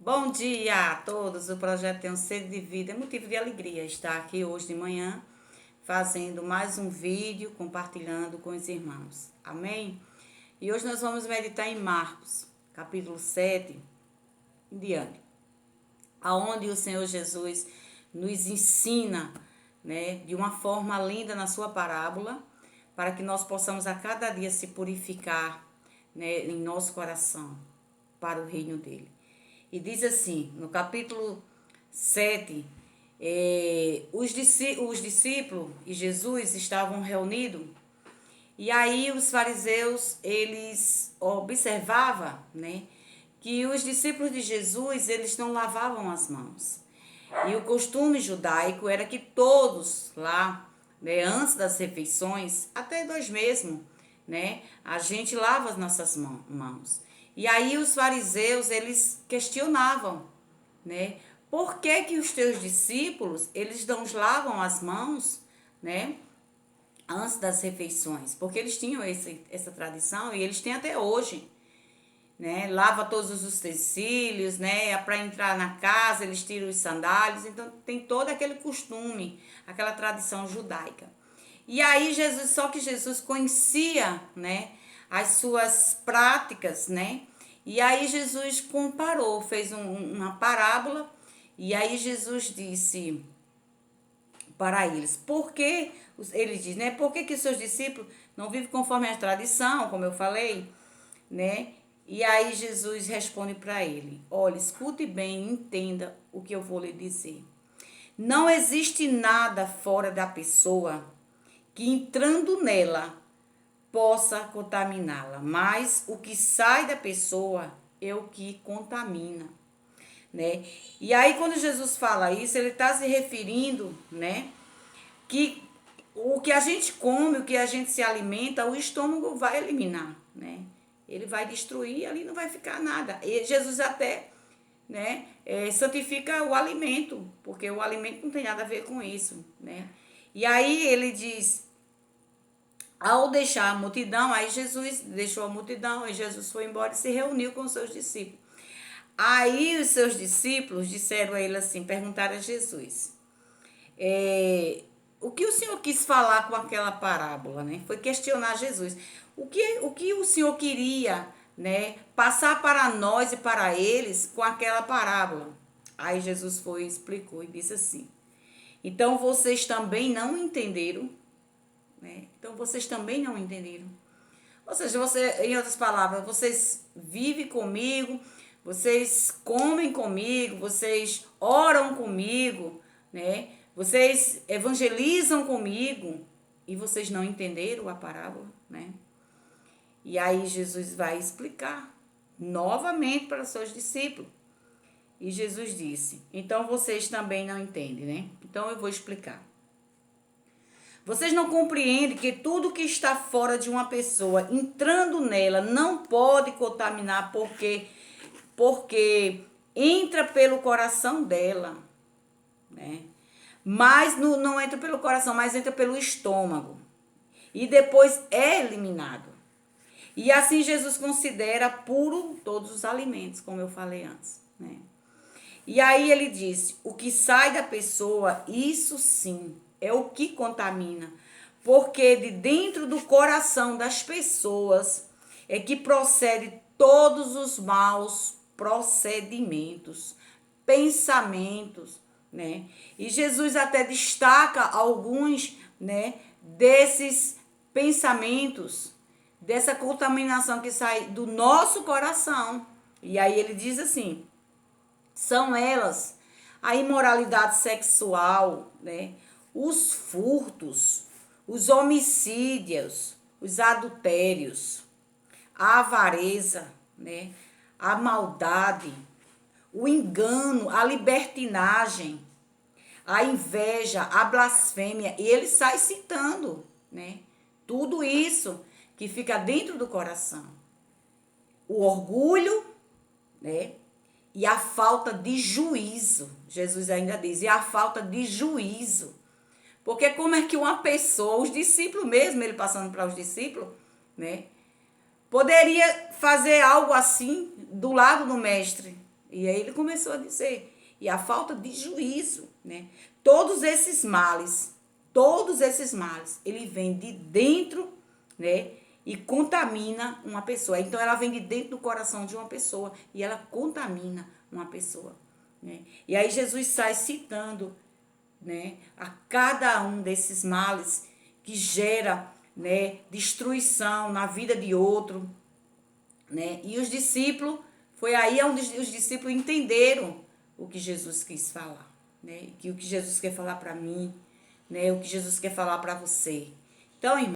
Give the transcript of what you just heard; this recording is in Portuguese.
Bom dia a todos. O projeto Tenho Sede de Vida é motivo de alegria estar aqui hoje de manhã fazendo mais um vídeo, compartilhando com os irmãos. Amém? E hoje nós vamos meditar em Marcos, capítulo 7 em diante, aonde o Senhor Jesus nos ensina, né, de uma forma linda na sua parábola, para que nós possamos a cada dia se purificar, né, em nosso coração para o reino dele. E diz assim, no capítulo 7, os discípulos e Jesus estavam reunidos, e aí os fariseus, eles observavam, né, que os discípulos de Jesus, eles não lavavam as mãos. E o costume judaico era que todos lá, né, antes das refeições, até nós mesmos, né, a gente lava as nossas mãos. E aí os fariseus, eles questionavam, né, por que que os teus discípulos, eles não lavam as mãos, né, antes das refeições? Porque eles tinham essa tradição e eles têm até hoje, né? Lava todos os utensílios, né? Para entrar na casa, eles tiram os sandálios. Então, tem todo aquele costume, aquela tradição judaica. E aí, só que Jesus conhecia, né? As suas práticas, né? E aí, Jesus comparou, fez uma parábola. E aí, Jesus disse para eles, ele diz, né? Por que os seus discípulos não vivem conforme a tradição, como eu falei, né? E aí Jesus responde para ele: olha, escute bem, entenda o que eu vou lhe dizer. Não existe nada fora da pessoa que entrando nela possa contaminá-la, mas o que sai da pessoa é o que contamina, né? E aí quando Jesus fala isso, ele está se referindo, né, que o que a gente come, o que a gente se alimenta, o estômago vai eliminar, né? Ele vai destruir, ali não vai ficar nada. E Jesus até, né, santifica o alimento, porque o alimento não tem nada a ver com isso, né? E aí ele diz, ao deixar a multidão, aí Jesus deixou a multidão, e Jesus foi embora e se reuniu com os seus discípulos. Aí os seus discípulos disseram a ele assim, perguntaram a Jesus, o que o Senhor quis falar com aquela parábola, né? Foi questionar Jesus. O que o Senhor queria, né, passar para nós e para eles com aquela parábola? Aí Jesus foi e explicou e disse assim: então vocês também não entenderam, né? Então vocês também não entenderam. Ou seja, em outras palavras, vocês vivem comigo, vocês comem comigo, vocês oram comigo, né? Vocês evangelizam comigo e vocês não entenderam a parábola, né? E aí Jesus vai explicar novamente para os seus discípulos. E Jesus disse: então vocês também não entendem, né? Então eu vou explicar. Vocês não compreendem que tudo que está fora de uma pessoa, entrando nela, não pode contaminar porque entra pelo coração dela, né? Mas não entra pelo coração, mas entra pelo estômago. E depois é eliminado. E assim Jesus considera puro todos os alimentos, como eu falei antes, né? E aí ele disse, o que sai da pessoa, isso sim, é o que contamina. Porque de dentro do coração das pessoas é que procede todos os maus procedimentos, pensamentos, né? E Jesus até destaca alguns, né, desses pensamentos, dessa contaminação que sai do nosso coração. E aí ele diz assim, são elas a imoralidade sexual, né? Os furtos, os homicídios, os adultérios, a avareza, né? A maldade, o engano, a libertinagem, a inveja, a blasfêmia. E ele sai citando, né? Tudo isso que fica dentro do coração. O orgulho, né? E a falta de juízo, Jesus ainda diz, e a falta de juízo. Porque como é que uma pessoa, os discípulos mesmo, ele passando para os discípulos, né? Poderia fazer algo assim do lado do mestre. E aí ele começou a dizer, e a falta de juízo, né? Todos esses males, ele vem de dentro, né? E contamina uma pessoa. Então ela vem de dentro do coração de uma pessoa e ela contamina uma pessoa, né? E aí Jesus sai citando, né, a cada um desses males que gera, né, destruição na vida de outro, né? E os discípulos, foi aí onde os discípulos entenderam o que Jesus quis falar, né? Que o que Jesus quer falar para mim, né? O que Jesus quer falar para você. Então, irmão,